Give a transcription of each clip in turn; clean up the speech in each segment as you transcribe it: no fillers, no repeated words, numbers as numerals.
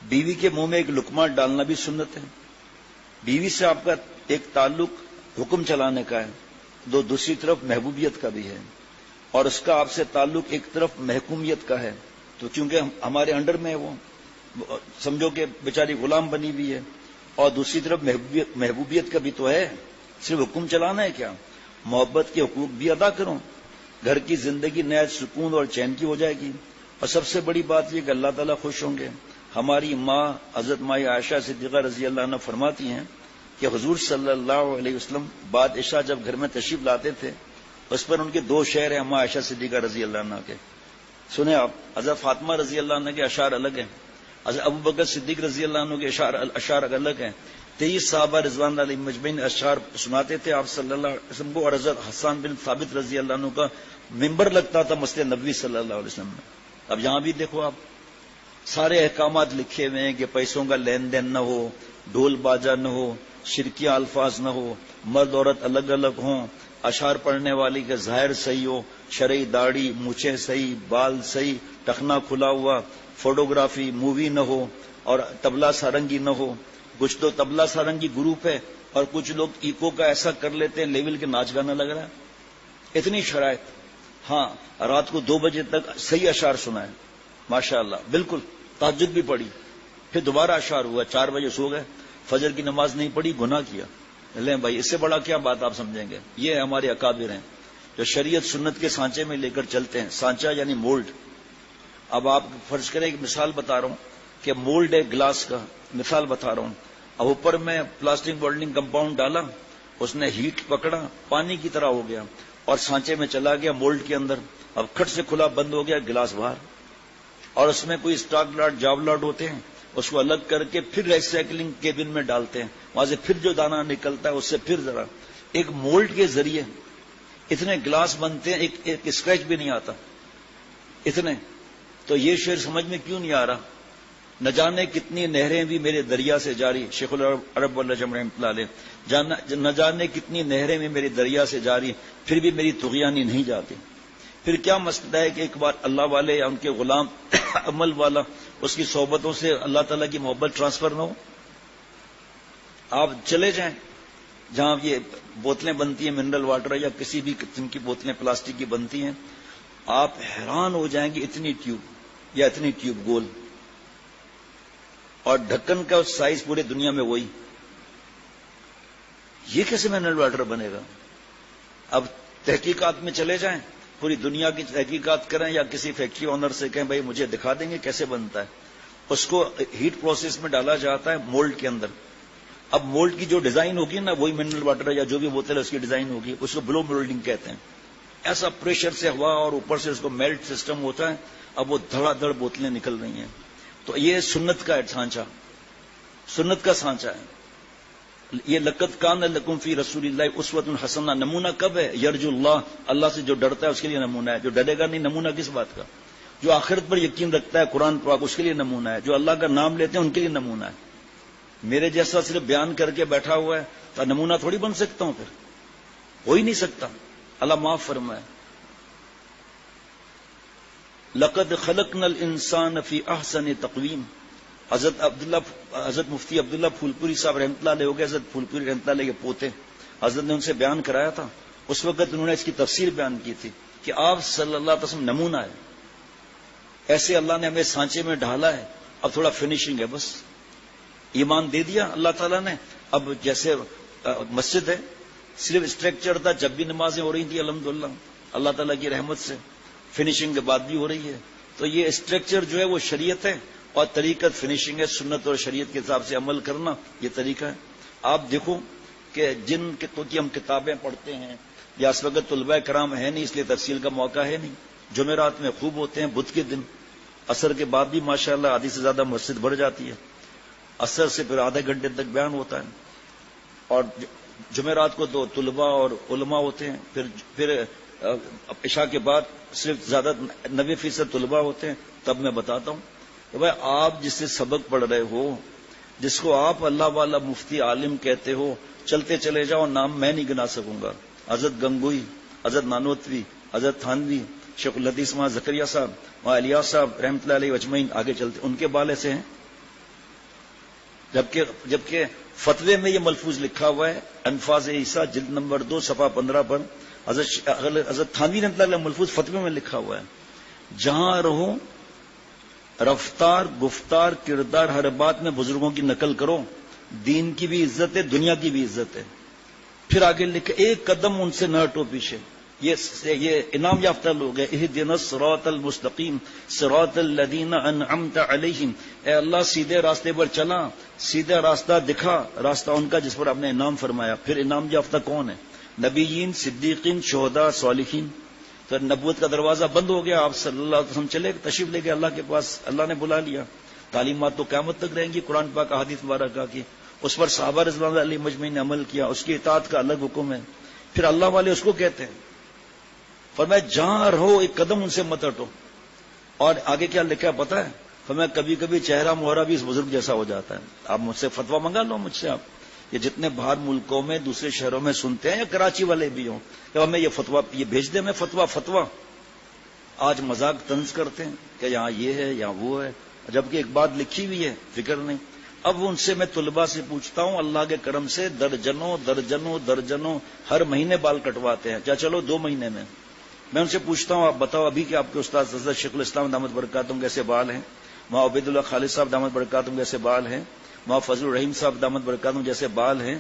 بیوی کے منہ میں ایک لقمہ ڈالنا بھی سنت ہے. بیوی سے آپ کا ایک تعلق حکم چلانے کا ہے، دوسری طرف محبوبیت کا بھی ہے، اور اس کا آپ سے تعلق ایک طرف محکومیت کا ہے. تو چونکہ ہمارے انڈر میں ہے، وہ سمجھو کہ بیچاری غلام بنی ہوئی ہے، اور دوسری طرف محبوبیت کا بھی تو ہے. صرف حکم چلانا ہے کیا؟ محبت کے حقوق بھی ادا کرو. گھر کی زندگی نہایت سکون اور چین کی ہو جائے گی. اور سب سے بڑی بات یہ کہ اللہ تعالیٰ خوش ہوں گے. ہماری ماں حضرت مائی عائشہ صدیقہ رضی اللہ عنہ فرماتی ہیں کہ حضور صلی اللہ علیہ وسلم بعد عشاء جب گھر میں تشریف لاتے تھے، اس پر ان کے 2 شعر ہیں ماں عائشہ صدیقہ رضی اللہ عنہ کے. سنیں آپ، حضرت فاطمہ رضی اللہ عنہ کے اشعار الگ ہیں، حضرت ابو بکر صدیق رضی اللہ عنہ کے اشعار الگ ہیں. 23 صحابہ رضوان علیہ مجمعین اشعار سناتے تھے آپ صلی اللہ علیہ وسلم کو، اور حضرت حسان بن ثابت رضی اللہ عنہ کا ممبر لگتا تھا مسجد نبوی صلی اللہ علیہ وسلم میں. اب یہاں بھی دیکھو آپ، سارے احکامات لکھے ہوئے ہیں کہ پیسوں کا لین دین نہ ہو، ڈھول باجا نہ ہو، شرکیہ الفاظ نہ ہو، مرد عورت الگ الگ ہوں، اشعار پڑھنے والی کا ظاہر صحیح ہو، شرعی داڑھی، مونچھیں صحیح، بال صحیح، ٹخنا کھلا ہوا، فوٹوگرافی، مووی نہ ہو، اور طبلہ سارنگی نہ ہو. کچھ تو طبلہ سارنگی گروپ ہے، اور کچھ لوگ ایکو کا ایسا کر لیتے ہیں لیول کے ناچ گانا لگ رہا ہے. اتنی شرائط. ہاں، رات کو 2 بجے تک صحیح اشعار سنائے، ماشاء اللہ، بالکل. تہجد بھی پڑھی، پھر دوبارہ اشعار ہوا، 4 بجے سو گئے، فجر کی نماز نہیں پڑھی، گناہ کیا. لیں بھائی، اس سے بڑا کیا بات آپ سمجھیں گے؟ یہ ہمارے اکابر ہیں جو شریعت سنت کے سانچے میں لے کر چلتے ہیں. سانچہ یعنی مولڈ. اب آپ فرض کریں، ایک مثال بتا رہا ہوں کہ مولڈ ہے گلاس کا، مثال بتا رہا ہوں. اب اوپر میں پلاسٹک ویلڈنگ کمپاؤنڈ ڈالا، اس نے ہیٹ پکڑا، پانی کی طرح ہو گیا، اور سانچے میں چلا گیا مولڈ کے اندر. اب کھٹ سے کھلا بند ہو گیا، گلاس باہر. اور اس میں کوئی اسٹاک لاٹ، جاب لاٹ ہوتے ہیں، اس کو الگ کر کے پھر ریسائکلنگ کیبن میں ڈالتے ہیں، وہاں سے پھر جو دانہ نکلتا ہے اس سے پھر ذرا ایک مولڈ کے ذریعے اتنے گلاس بنتے ہیں، ایک اسکریچ بھی نہیں آتا اتنے. تو یہ شعر سمجھ میں کیوں نہیں آ رہا؟ نہ جانے کتنی نہریں بھی میرے دریا سے جاری، شیخ العرب والنجم رحمۃ اللہ علیہ. نہ جانے کتنی نہریں بھی میرے دریا سے جاری، پھر بھی میری طغیانی نہیں جاتی. پھر کیا مسئلہ ہے کہ ایک بار اللہ والے یا ان کے غلام عمل والا اس کی صحبتوں سے اللہ تعالیٰ کی محبت ٹرانسفر نہ ہو؟ آپ چلے جائیں جہاں یہ بوتلیں بنتی ہیں، منرل واٹر یا کسی بھی قسم کی بوتلیں پلاسٹک کی بنتی ہیں، آپ حیران ہو جائیں گے، اتنی ٹیوب یا اتنی ٹیوب گول، اور ڈھکن کا سائز پورے دنیا میں وہی. یہ کیسے منرل واٹر بنے گا؟ اب تحقیقات میں چلے جائیں، پوری دنیا کی تحقیقات کریں، یا کسی فیکٹری اونر سے کہیں بھائی مجھے دکھا دیں گے کیسے بنتا ہے. اس کو ہیٹ پروسیس میں ڈالا جاتا ہے مولڈ کے اندر. اب مولڈ کی جو ڈیزائن ہوگی نا، وہی منرل واٹر یا جو بھی بوتل ہے اس کی ڈیزائن ہوگی، اس کو بلو مولڈنگ کہتے ہیں. ایسا پریشر سے ہوا اور اوپر سے اس کو میلٹ سسٹم ہوتا ہے، اب وہ دھڑا دھڑ بوتلیں نکل رہی ہیں. تو یہ سنت کا سانچہ، سنت کا سانچہ ہے. یہ لقد کان لکم فی رسول اللہ اسوۃ حسنہ. نمونہ کب ہے؟ یرجو اللہ، اللہ سے جو ڈرتا ہے اس کے لیے نمونہ ہے. جو ڈرے گا نہیں، نمونہ کس بات کا؟ جو آخرت پر یقین رکھتا ہے، قرآن پاک، اس کے لیے نمونہ ہے. جو اللہ کا نام لیتے ہیں ان کے لیے نمونہ ہے. میرے جیسا صرف بیان کر کے بیٹھا ہوا ہے تو نمونہ تھوڑی بن سکتا ہوں، پھر ہو ہی نہیں سکتا. اللہ معاف فرمائے. لقد خلقنا الانسان فی احسن تقویم. حضرت مفتی عبداللہ پھولپوری صاحب رحمۃ اللہ علیہ ہو گئے، حضرت پھولپوری رحمۃ اللہ علیہ کے پوتے، حضرت نے ان سے بیان کرایا تھا. اس وقت انہوں نے اس کی تفسیر بیان کی تھی کہ آپ صلی اللہ علیہ وسلم نمونہ ہے. ایسے اللہ نے ہمیں سانچے میں ڈھالا ہے، اب تھوڑا فنیشنگ ہے بس. ایمان دے دیا اللہ تعالیٰ نے. اب جیسے مسجد ہے، صرف اسٹرکچر تھا، جب بھی نمازیں ہو رہی تھی الحمدللہ اللہ تعالیٰ کی رحمت سے، فنیشنگ کے بعد بھی ہو رہی ہے. تو یہ اسٹرکچر جو ہے وہ شریعت ہے، اور طریقت فنیشنگ ہے. سنت اور شریعت کے حساب سے عمل کرنا یہ طریقہ ہے. آپ دیکھو کہ جن کی ہم کتابیں پڑھتے ہیں، یا اس وقت طلباء کرام ہے نہیں، اس لیے تفصیل کا موقع ہے نہیں. جمعرات میں خوب ہوتے ہیں، بدھ کے دن، عصر کے بعد بھی ماشاءاللہ آدھی سے زیادہ مسجد بھر جاتی ہے. عصر سے پھر آدھے گھنٹے تک بیان ہوتا ہے. اور جمعرات کو تو طلباء اور علماء ہوتے ہیں. پھر عشاء کے بعد صرف زیادہ 90% طلباء ہوتے ہیں. تب میں بتاتا ہوں کہ بھائی آپ جس سے سبق پڑھ رہے ہو، جس کو آپ اللہ والا مفتی عالم کہتے ہو، چلتے چلے جاؤ، نام میں نہیں گنا سکوں گا. حضرت گنگوئی، حضرت نانوتوی، حضرت تھانوی، شیخ الحدیث وہاں زکریا صاحب، وہاں الیاس صاحب رحمۃ اللہ علیہ اجمعین، آگے چلتے ان کے بالے سے ہیں. جبکہ فتوے میں یہ ملفوظ لکھا ہوا ہے، انفاظ عیسیٰ جلد نمبر 2 صفحہ 15 پر حضرت تھانوی رحمۃ اللہ علیہ ملفوظ فتوے میں لکھا ہوا ہے، جہاں رہو رفتار گفتار کردار ہر بات میں بزرگوں کی نقل کرو، دین کی بھی عزت ہے دنیا کی بھی عزت ہے۔ پھر آگے لکھے ایک قدم ان سے نہ ہٹو پیچھے، یہ انعام یافتہ لوگ ہیں۔ اہدنا الصراط المستقیم صراط الذین انعمت علیہم، اے اللہ سیدھے راستے پر چلا، سیدھا راستہ دکھا، راستہ ان کا جس پر آپ نے انعام فرمایا۔ پھر انعام یافتہ کون ہے؟ نبیین، صدیقین، شہداء، صالحین۔ تو نبوت کا دروازہ بند ہو گیا، آپ صلی اللہ علیہ وسلم چلے تشریف لے گئے اللہ کے پاس، اللہ نے بلا لیا۔ تعلیمات تو قیامت تک رہیں گی قرآن پاک احادیث مبارکہ کی، اس پر صحابہ رضوان اللہ علیہ مجمعین نے عمل کیا، اس کی اطاعت کا الگ حکم ہے۔ پھر اللہ والے اس کو کہتے ہیں، فرمایا جہاں رہو ایک قدم ان سے مت ہٹو۔ اور آگے کیا لکھا ہے پتہ ہے؟ فرمایا کبھی کبھی چہرہ مہرہ بھی اس بزرگ جیسا ہو جاتا ہے، آپ مجھ سے فتویٰ منگا لو مجھ سے، آپ یہ جتنے باہر ملکوں میں دوسرے شہروں میں سنتے ہیں یا کراچی والے بھی ہوں کہ ہمیں یہ فتویٰ یہ بھیج دیں، میں فتویٰ آج مذاق طنز کرتے ہیں کہ یہاں یہ ہے یہاں وہ ہے، جبکہ ایک بات لکھی ہوئی ہے، فکر نہیں۔ اب ان سے میں طلباء سے پوچھتا ہوں، اللہ کے کرم سے درجنوں ہر مہینے بال کٹواتے ہیں، چلو 2 مہینے میں ان سے پوچھتا ہوں آپ بتاؤ ابھی کہ آپ کے استاد حضرت شیخ الاسلام دامت برکاتہم کیسے بال ہیں، ماں عبید اللہ خالد صاحب دامت برکاتہم جیسے بال ہیں، ماں فضل الرحیم صاحب دامت برکاتہم جیسے بال ہیں،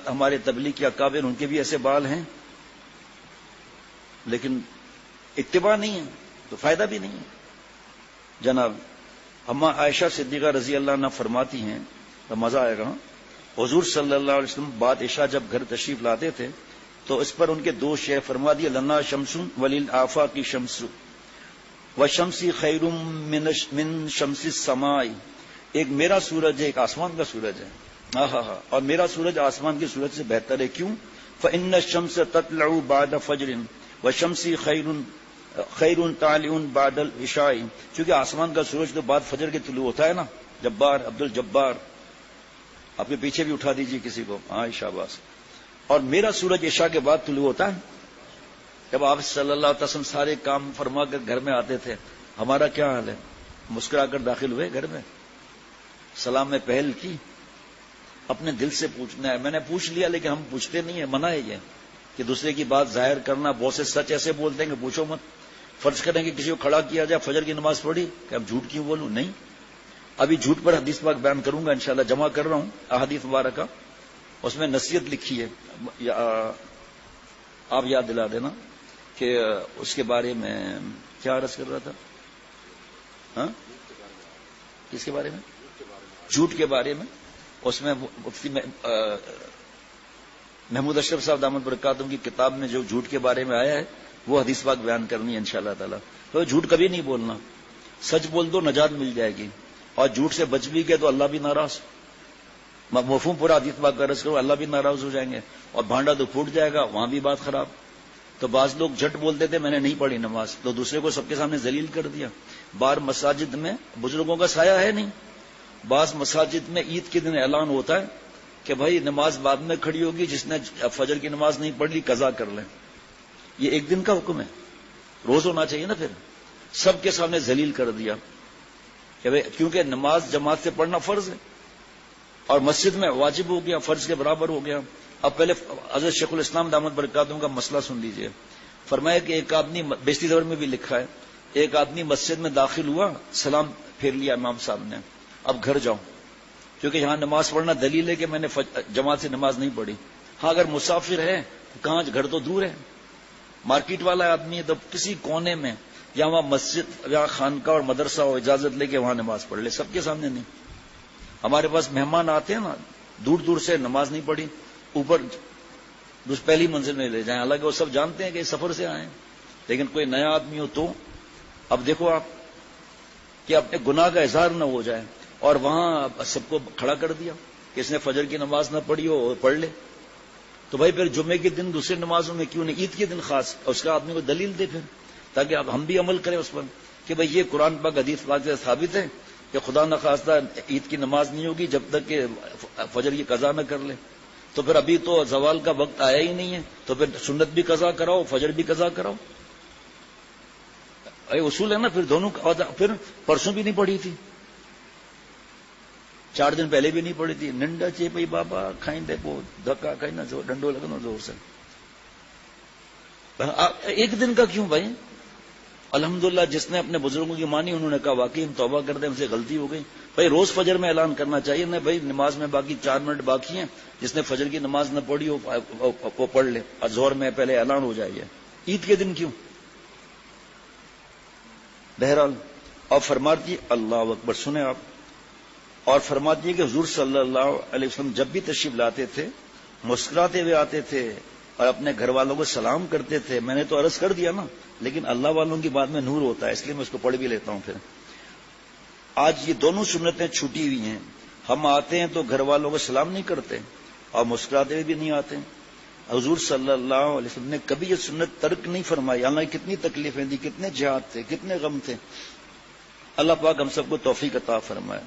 ہمارے تبلیغ کے اکابر ان کے بھی ایسے بال ہیں، لیکن اتباع نہیں ہے تو فائدہ بھی نہیں ہے۔ جناب اما عائشہ صدیقہ رضی اللہ عنہ فرماتی ہیں، تو مزہ آئے گا، حضور صلی اللہ علیہ وسلم بعد عشاء جب گھر تشریف لاتے تھے تو اس پر ان کے 2 شعر فرما دیے، لنا شمس وللآفاق شمس وشمسی خیر من شمس السماء، ایک میرا سورج ہے ایک آسمان کا سورج ہے، اور میرا سورج آسمان کے سورج سے بہتر ہے، کیوں؟ فإن الشمس تطلع بعد فجر وشمسی خیر طالع بعد العشاء، کیونکہ آسمان کا سورج تو بعد فجر کے طلوع ہوتا ہے نا۔ جبار عبد الجبار آپ کے پیچھے بھی اٹھا دیجیے کسی کو، ہاں شاباش۔ اور میرا سورج عشاء کے بعد طلوع ہوتا ہے۔ جب آپ صلی اللہ علیہ وسلم سارے کام فرما کر گھر میں آتے تھے، ہمارا کیا حال ہے؟ مسکرا کر داخل ہوئے گھر میں، سلام میں پہل کی، اپنے دل سے پوچھنا ہے۔ میں نے پوچھ لیا لیکن ہم پوچھتے نہیں ہیں، منع ہے یہ کہ دوسرے کی بات ظاہر کرنا، بہت سے سچ ایسے بولتے ہیں کہ پوچھو مت۔ فرض کریں کہ کسی کو کھڑا کیا جائے، فجر کی نماز پڑھی کہ اب جھوٹ کیوں بولوں؟ نہیں، ابھی جھوٹ پر حدیث پاک بیان کروں گا انشاءاللہ، جمع کر رہا ہوں احادیث مبارکہ، اس میں نصیحت لکھی ہے، آپ یاد دلا دینا کہ اس کے بارے میں کیا عرض کر رہا تھا؟ ہاں کس کے بارے میں؟ جھوٹ کے بارے میں۔ اس میں مفتی محمود اشرف صاحب دامت برکاتہم کی کتاب میں جو جھوٹ کے بارے میں آیا ہے وہ حدیث پاک بیان کرنی ہے انشاءاللہ تعالی۔ تو جھوٹ کبھی نہیں بولنا، سچ بول دو نجات مل جائے گی، اور جھوٹ سے بچ بھی گئے تو اللہ بھی ناراض، مفہوم پورا حدیث پاک کا عرض کرو، اللہ بھی ناراض ہو جائیں گے، اور بھانڈا تو پھوٹ جائے گا، وہاں بھی بات خراب۔ تو بعض لوگ جھٹ بولتے تھے میں نے نہیں پڑھی نماز، تو دوسرے کو سب کے سامنے ذلیل کر دیا۔ بار مساجد میں بزرگوں کا سایہ ہے نہیں، بعض مساجد میں عید کے دن اعلان ہوتا ہے کہ بھائی نماز بعد میں کھڑی ہوگی، جس نے فجر کی نماز نہیں پڑھ لی قضا کر لیں۔ یہ ایک دن کا حکم ہے، روز ہونا چاہیے نا۔ پھر سب کے سامنے ذلیل کر دیا کہ بھائی کیونکہ نماز جماعت سے پڑھنا فرض ہے، اور مسجد میں واجب ہو گیا، فرض کے برابر ہو گیا۔ اب پہلے حضرت شیخ الاسلام دامت برکاتہم کا مسئلہ سن لیجئے۔ فرمایا کہ ایک آدمی، بیستی زبر میں بھی لکھا ہے، ایک آدمی مسجد میں داخل ہوا، سلام پھیر لیا امام صاحب نے، اب گھر جاؤں کیونکہ یہاں نماز پڑھنا دلیل ہے کہ میں نے جماعت سے نماز نہیں پڑھی۔ ہاں اگر مسافر ہے کہاں، گھر تو دور ہے، مارکیٹ والا آدمی ہے تو کسی کونے میں یا وہاں مسجد یا خانقاہ اور مدرسہ ہو، اجازت لے کے وہاں نماز پڑھ لے، سب کے سامنے نہیں۔ ہمارے پاس مہمان آتے ہیں نا دور دور سے، نماز نہیں پڑھی، اوپر پہلی منزل میں لے جائیں، حالانکہ وہ سب جانتے ہیں کہ سفر سے آئے ہیں، لیکن کوئی نیا آدمی ہو تو اب دیکھو آپ کہ اپنے گناہ کا اظہار نہ ہو جائے، اور وہاں سب کو کھڑا کر دیا کہ اس نے فجر کی نماز نہ پڑھی ہو اور پڑھ لے۔ تو بھائی پھر جمعے کے دن دوسری نمازوں میں کیوں نہیں، عید کے دن خاص، اور اس کا آدمی کو دلیل دے پھر، تاکہ اب ہم بھی عمل کریں اس پر کہ بھئی یہ قرآن پاک حدیث پاک سے ثابت ہے کہ خدا نخواستہ عید کی نماز نہیں ہوگی جب تک کہ فجر کی قضا نہ کر لے۔ تو پھر ابھی تو زوال کا وقت آیا ہی نہیں ہے، تو پھر سنت بھی قضا کراؤ، فجر بھی قضا کراؤ، اصول ہے نا۔ پھر دونوں پھر پرسوں بھی نہیں پڑھی تھی، 4 دن پہلے بھی نہیں پڑی تھی. ننڈا چے پئی بابا کھائیں دے وہ دھکا کھائیں نہ زور ڈنڈو لگنا زور سے. ایک دن کا کیوں بھائی؟ الحمدللہ جس نے اپنے بزرگوں کی مانی انہوں نے کہا واقعی ہم توبہ کر دیں ہم سے غلطی ہو گئی. بھائی روز فجر میں اعلان کرنا چاہیے نا بھائی نماز میں باقی 4 منٹ باقی ہیں, جس نے فجر کی نماز نہ پڑھی وہ پڑھ لے, اور زہر میں پہلے اعلان ہو جائے. عید کے دن کیوں؟ بہرحال اور فرماتی اللہ اکبر سنیں آپ, اور فرماتی ہے کہ حضور صلی اللہ علیہ وسلم جب بھی تشریف لاتے تھے مسکراتے ہوئے آتے تھے اور اپنے گھر والوں کو سلام کرتے تھے. میں نے تو عرض کر دیا نا, لیکن اللہ والوں کی بات میں نور ہوتا ہے اس لیے میں اس کو پڑھ بھی لیتا ہوں. پھر آج یہ دونوں سنتیں چھوٹی ہوئی ہیں. ہم آتے ہیں تو گھر والوں کو سلام نہیں کرتے اور مسکراتے ہوئے بھی نہیں آتے. حضور صلی اللہ علیہ وسلم نے کبھی یہ سنت ترک نہیں فرمائی. اللہ نے کتنی تکلیفیں دی, کتنے جہاد تھے, کتنے غم تھے. اللہ پاک ہم سب کو توفیق عطا فرمائے.